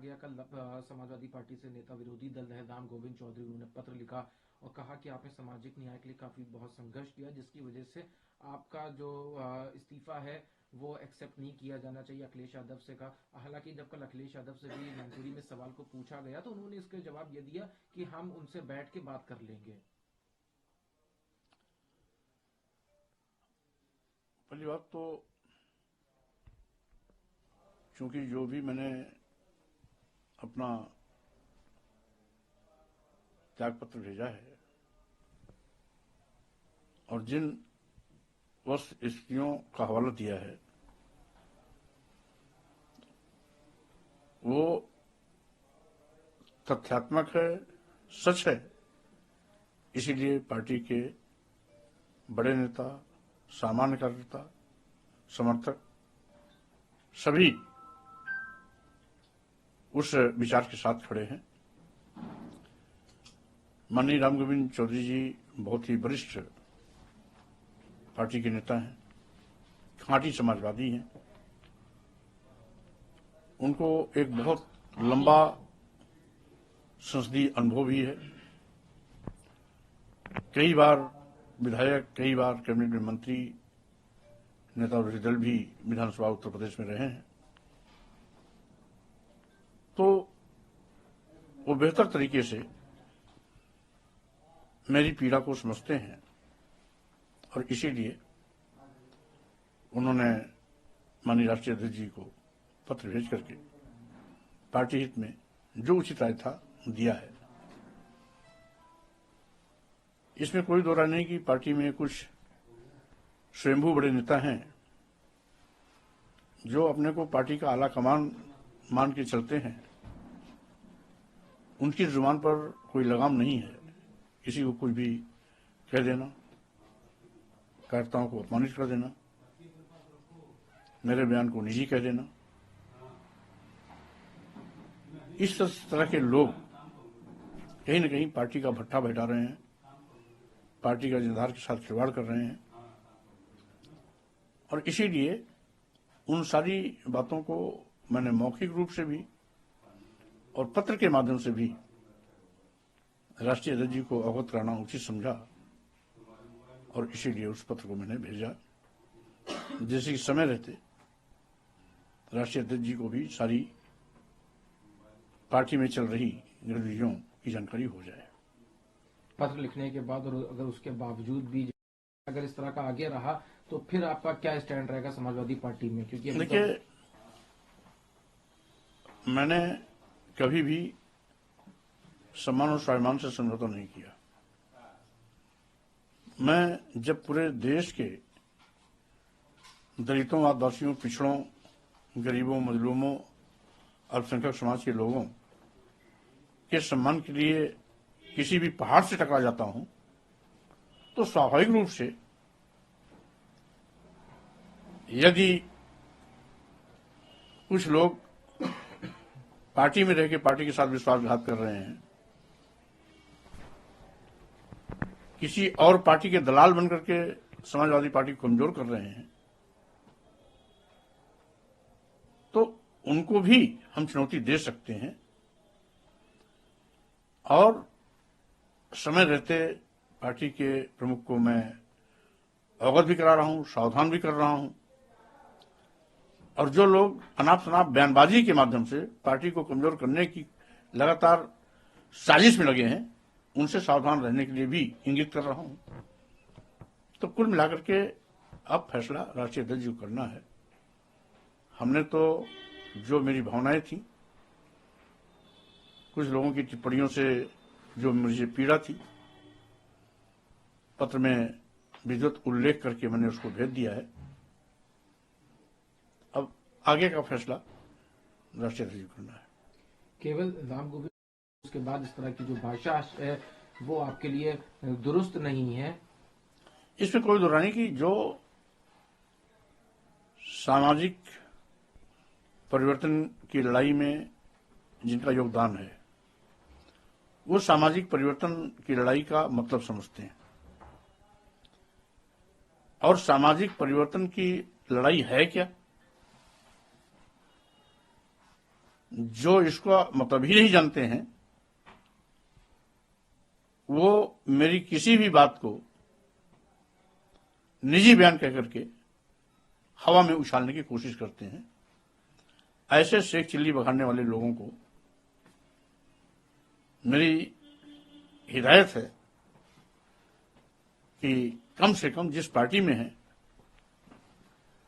गया कल समाजवादी पार्टी से नेता विरोधी दल है राम गोविंद चौधरी, उन्होंने पत्र लिखा और कहा कि आपने सामाजिक न्याय के लिए काफी बहुत संघर्ष किया, जिसकी वजह से आपका जो इस्तीफा है वो एक्सेप्ट नहीं किया जाना चाहिए। अखिलेश यादव से कहा, हालांकि जब कल अखिलेश यादव से भी मैनपुरी में सवाल को पूछा गया तो उन्होंने इसका जवाब ये दिया कि हम उनसे बैठ के बात कर लेंगे। पहली बात तो क्योंकि जो भी मैंने अपना त्याग पत्र भेजा है और जिन स्थितियों का हवाला दिया है वो तथ्यात्मक है, सच है। इसीलिए पार्टी के बड़े नेता, सामान्य कार्यकर्ता, समर्थक सभी उस विचार के साथ खड़े हैं। माननीय राम गोविंद चौधरी जी बहुत ही वरिष्ठ पार्टी के नेता हैं, खांटी समाजवादी हैं। उनको एक बहुत लंबा संसदीय अनुभव भी है। कई बार विधायक, कई बार कैबिनेट में मंत्री, नेता विरोधी दल भी विधानसभा उत्तर प्रदेश में रहे हैं। तो वो बेहतर तरीके से मेरी पीड़ा को समझते हैं और इसीलिए उन्होंने माननीय राष्ट्रीय अध्यक्ष जी को पत्र भेज करके पार्टी हित में जो उचित राय था दिया है। इसमें कोई दो राय नहीं कि पार्टी में कुछ स्वयंभू बड़े नेता हैं जो अपने को पार्टी का आला कमान मान के चलते हैं। उनकी जुबान पर कोई लगाम नहीं है किसी को कुछ भी कह देना, कार्यकर्ताओं को अपमानित कर देना, मेरे बयान को निजी कह देना। इस तरह के लोग कहीं न कहीं पार्टी का भट्ठा बैठा रहे हैं, पार्टी का निर्धार के साथ खिलवाड़ कर रहे हैं और इसीलिए उन सारी बातों को मैंने मौखिक रूप से भी और पत्र के माध्यम से भी राष्ट्रीय अध्यक्ष जी को अवगत कराना उचित समझा और इसीलिए उस पत्र को मैंने भेजा। जैसे कि समय रहते राष्ट्रीय अध्यक्ष जी को भी सारी पार्टी में चल रही गतिविधियों की जानकारी हो जाए। पत्र लिखने के बाद और अगर उसके बावजूद भी अगर इस तरह का आगे रहा तो फिर आपका क्या स्टैंड रहेगा समाजवादी पार्टी में? क्योंकि देखिए, मैंने कभी भी सम्मान और स्वाभिमान से समझौता नहीं किया। मैं जब पूरे देश के दलितों, आदिवासियों, पिछड़ों, गरीबों, मजलूमों, अल्पसंख्यक समाज के लोगों के सम्मान के लिए किसी भी पहाड़ से टकरा जाता हूं तो स्वाभाविक रूप से यदि कुछ लोग पार्टी में रह के पार्टी के साथ विश्वासघात कर रहे हैं, किसी और पार्टी के दलाल बनकर के समाजवादी पार्टी को कमजोर कर रहे हैं, तो उनको भी हम चुनौती दे सकते हैं और समय रहते पार्टी के प्रमुख को मैं अवगत भी करा रहा हूं, सावधान भी कर रहा हूं और जो लोग अनाप शनाप बयानबाजी के माध्यम से पार्टी को कमजोर करने की लगातार साजिश में लगे हैं, उनसे सावधान रहने के लिए भी इंगित कर रहा हूं। तो कुल मिलाकर के अब फैसला राष्ट्रीय अध्यक्ष जी को करना है। हमने तो जो मेरी भावनाएं थी, कुछ लोगों की टिप्पणियों से जो मुझे पीड़ा थी, पत्र में विद्युत उल्लेख करके मैंने उसको भेज दिया है। अब आगे का फैसला राष्ट्रीय अध्यक्ष को करना है। केवल राम गोविंद उसके बाद इस तरह की जो भाषा है वो आपके लिए दुरुस्त नहीं है? इसमें कोई दो नहीं कि जो सामाजिक परिवर्तन की लड़ाई में जिनका योगदान है वो सामाजिक परिवर्तन की लड़ाई का मतलब समझते हैं और सामाजिक परिवर्तन की लड़ाई है क्या, जो इसका मतलब ही नहीं जानते हैं वो मेरी किसी भी बात को निजी बयान कह करके हवा में उछालने की कोशिश करते हैं। ऐसे शेख चिल्ली बघाड़ने वाले लोगों को मेरी हिदायत है कि कम से कम जिस पार्टी में है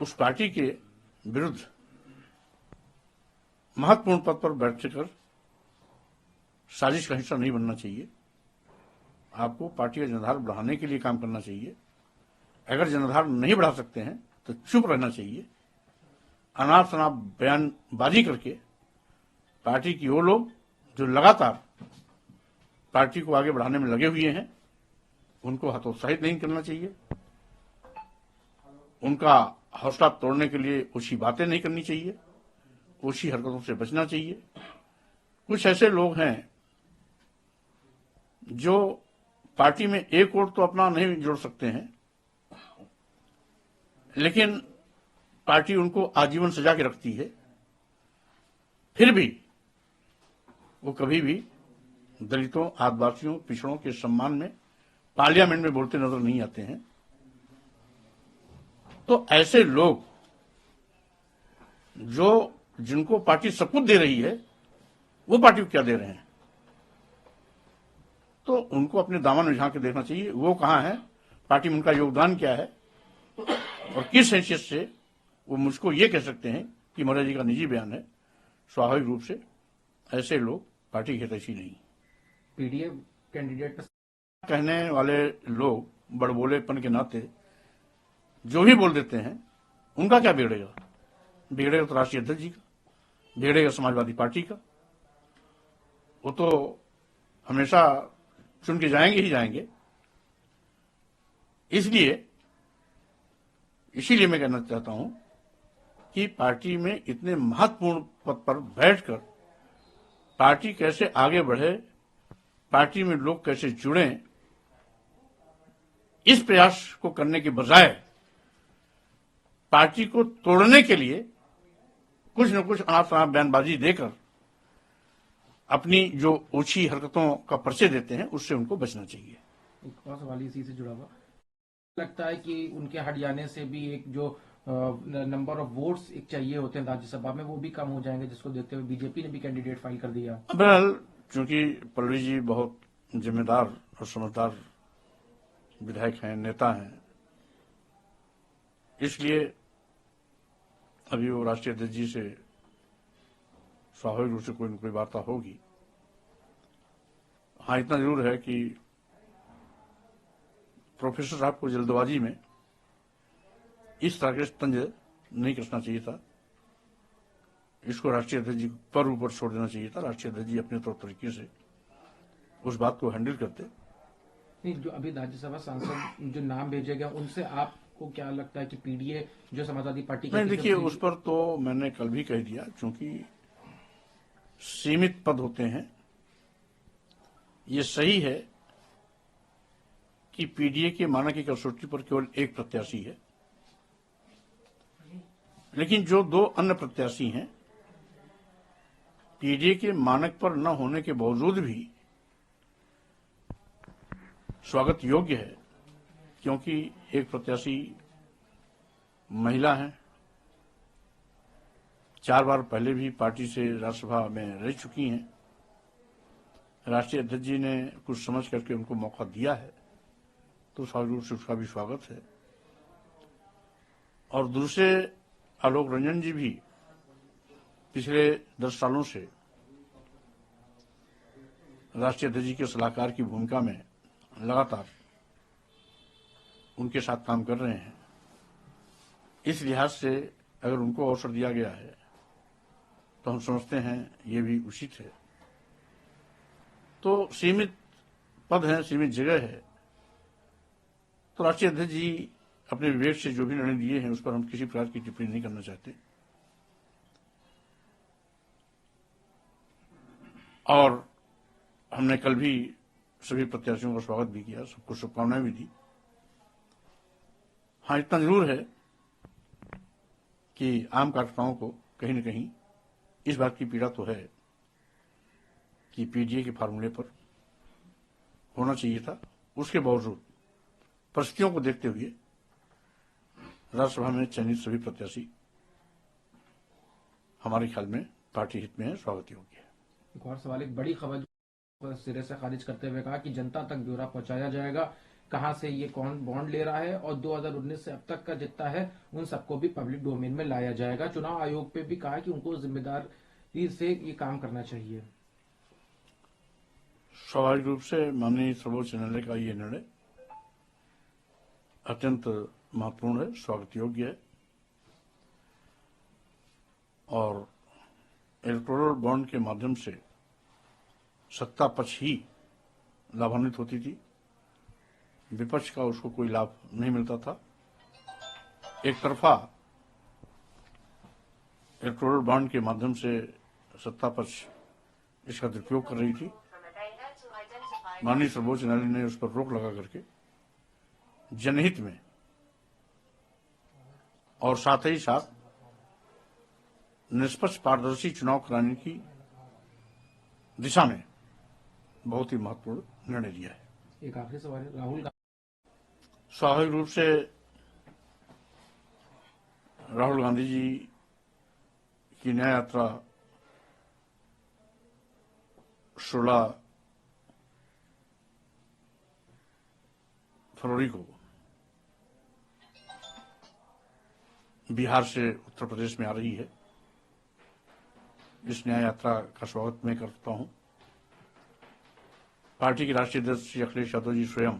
उस पार्टी के विरुद्ध महत्वपूर्ण पद पर बैठकर साजिश का हिस्सा नहीं बनना चाहिए। आपको पार्टी का जनाधार बढ़ाने के लिए काम करना चाहिए। अगर जनाधार नहीं बढ़ा सकते हैं तो चुप रहना चाहिए। अनाप शनाप बयानबाजी करके पार्टी की वो लोग जो लगातार पार्टी को आगे बढ़ाने में लगे हुए हैं उनको हतोत्साहित नहीं करना चाहिए। उनका हौसला तोड़ने के लिए ऊंची बातें नहीं करनी चाहिए, ऊंची हरकतों से बचना चाहिए। कुछ ऐसे लोग हैं जो पार्टी में एक वोट तो अपना नहीं जोड़ सकते हैं, लेकिन पार्टी उनको आजीवन सजा के रखती है। फिर भी वो कभी भी दलितों, आदिवासियों, पिछड़ों के सम्मान में पार्लियामेंट में बोलते नजर नहीं आते हैं। तो ऐसे लोग जो जिनको पार्टी सब कुछ दे रही है वो पार्टी को क्या दे रहे हैं, तो उनको अपने दामन में झांक के देखना चाहिए वो कहां है, पार्टी में उनका योगदान क्या है और किस हैसियत से वो मुझको ये कह सकते हैं कि मौर्य जी का निजी बयान है। स्वाभाविक रूप से ऐसे लोग पार्टी के हितैषी नहीं। पीडीए कैंडिडेट कहने वाले लोग बड़बोलेपन के नाते जो भी बोल देते हैं उनका क्या बिगड़ेगा? बिगड़ेगा तो राष्ट्रीय अध्यक्ष जी का, बिगड़ेगा समाजवादी पार्टी का। वो तो हमेशा चुन के जाएंगे ही जाएंगे। इसीलिए मैं कहना चाहता हूं कि पार्टी में इतने महत्वपूर्ण पद पर बैठकर पार्टी कैसे आगे बढ़े, पार्टी में लोग कैसे जुड़े, इस प्रयास को करने के बजाय पार्टी को तोड़ने के लिए कुछ न कुछ अनाप शनाप बयानबाजी देकर अपनी जो ओछी हरकतों का परिचय देते हैं उससे उनको बचना चाहिए। एक और सवाल इसी से जुड़ा हुआ लगता है कि उनके हट जाने से भी एक जो नंबर ऑफ वोट्स एक चाहिए होते हैं राज्यसभा में वो भी कम हो जाएंगे, जिसको देखते हुए बीजेपी ने भी कैंडिडेट फाइल कर दिया। बहरहाल चूंकि पल्लवी जी बहुत जिम्मेदार और समझदार विधायक हैं, नेता हैं, इसलिए अभी वो राष्ट्रीय अध्यक्ष जी से स्वाभाविक रूप से कोई न कोई वार्ता होगी। हाँ, इतना जरूर है कि प्रोफेसर साहब को जल्दबाजी में इस तरह के तंज नहीं कसना चाहिए था। इसको राष्ट्रीय अध्यक्ष जी पर ऊपर छोड़ देना चाहिए था। राष्ट्रीय अध्यक्ष जी अपने तौर तरीके से उस बात को हैंडल करते। नहीं, जो अभी राज्यसभा सांसद जो नाम भेजे गए उनसे आपको क्या लगता है कि पीडीए जो समाजवादी पार्टी नहीं, देखिए उस पर तो मैंने कल भी कह दिया, क्योंकि सीमित पद होते हैं। ये सही है कि पीडीए के मानक की कसौटी पर केवल एक प्रत्याशी है, लेकिन जो दो अन्य प्रत्याशी हैं पीडीए के मानक पर न होने के बावजूद भी स्वागत योग्य है, क्योंकि एक प्रत्याशी महिला है, 4 बार पहले भी पार्टी से राज्यसभा में रह चुकी हैं। राष्ट्रीय अध्यक्ष जी ने कुछ समझ करके उनको मौका दिया है, तो स्वाभाविक रूप से उसका भी स्वागत है। और दूसरे आलोक रंजन जी भी पिछले 10 सालों से राष्ट्रीय अध्यक्ष जी के सलाहकार की भूमिका में लगातार उनके साथ काम कर रहे हैं। इस लिहाज से अगर उनको अवसर दिया गया है तो हम समझते हैं ये भी उचित है। तो सीमित पद हैं, सीमित जगह है, तो राष्ट्रीय अध्यक्ष जी अपने विवेक से जो भी निर्णय दिए हैं उस पर हम किसी प्रकार की टिप्पणी नहीं करना चाहते। और हमने कल भी सभी प्रत्याशियों का स्वागत भी किया, सबको शुभकामनाएं भी दी। हाँ, इतना जरूर है कि आम कार्यकर्ताओं को कहीं न कहीं इस बात की पीड़ा तो है कि पीडीए के फार्मूले पर होना चाहिए था। उसके बावजूद परिस्थितियों को देखते हुए राज्यसभा में चयनित सभी प्रत्याशी हमारे ख्याल में पार्टी हित में स्वागत योग्य है। एक और सवाल, एक बड़ी खबर सिरे से खारिज करते हुए कहा कि जनता तक ब्यौरा पहुंचाया जाएगा, कहां से ये कौन बॉन्ड ले रहा है और 2019 से अब तक का जितना है उन सबको भी पब्लिक डोमेन में लाया जाएगा। चुनाव आयोग पे भी कहा कि उनको जिम्मेदारी से ये काम करना चाहिए। स्वाभाविक रूप से माननीय सर्वोच्च न्यायालय का ये निर्णय अत्यंत महत्वपूर्ण है, स्वागत योग्य है। और इलेक्टोरल बॉन्ड के माध्यम से सत्ता पक्ष ही लाभान्वित होती थी, विपक्ष का उसको कोई लाभ नहीं मिलता था। एक तरफा इलेक्टोरल बॉन्ड के माध्यम से सत्ता पक्ष इसका दुरुपयोग कर रही थी। माननीय सर्वोच्च न्यायालय ने उस पर रोक लगा करके जनहित में और साथ ही साथ निष्पक्ष पारदर्शी चुनाव कराने की दिशा में बहुत ही महत्वपूर्ण निर्णय लिया है। एक आखिरी सवाल है, राहुल स्वाभाविक रूप से राहुल गांधी जी की न्याय यात्रा 16 फरवरी को बिहार से उत्तर प्रदेश में आ रही है। इस न्याय यात्रा का स्वागत मैं करता हूं। पार्टी के राष्ट्रीय अध्यक्ष श्री अखिलेश यादव जी स्वयं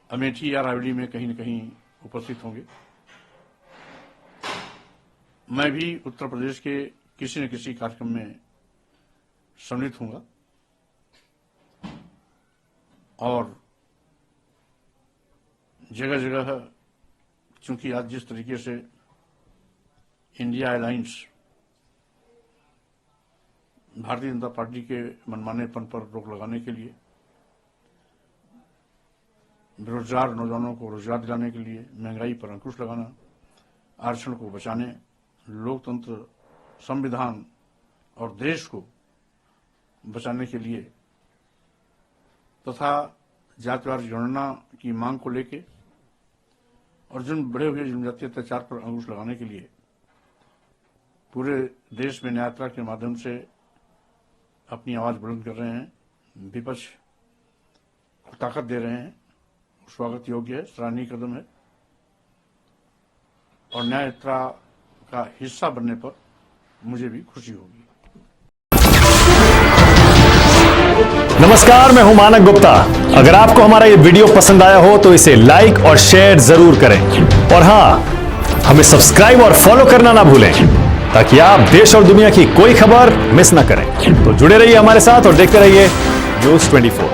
अमेठी या रायबरेली में कहीं न कहीं उपस्थित होंगे। मैं भी उत्तर प्रदेश के किसी न किसी कार्यक्रम में सम्मिलित होऊंगा और जगह जगह, चूंकि आज जिस तरीके से India alliance Bharatiya Janata party के मनमानेपन पर रोक लगाने के लिए, बेरोजगार नौजवानों को रोजगार दिलाने के लिए, महंगाई पर अंकुश लगाना, आरक्षण को बचाने, लोकतंत्र, संविधान और देश को बचाने के लिए तथा जातिवार जनगणना की मांग को लेकर और जिन बढ़े हुए जनजातीय अत्याचार पर अंकुश लगाने के लिए पूरे देश में न्याय यात्रा के माध्यम से अपनी आवाज बुलंद कर रहे हैं, विपक्ष को ताकत दे रहे हैं, स्वागत योग्य है, सराहनीय कदम है और न्याय यात्रा का हिस्सा बनने पर मुझे भी खुशी होगी। नमस्कार, मैं हूं मानक गुप्ता। अगर आपको हमारा ये वीडियो पसंद आया हो तो इसे लाइक और शेयर जरूर करें और हां, हमें सब्सक्राइब और फॉलो करना ना भूलें ताकि आप देश और दुनिया की कोई खबर मिस ना करें। तो जुड़े रहिए हमारे साथ और देखते रहिए न्यूज़ 24।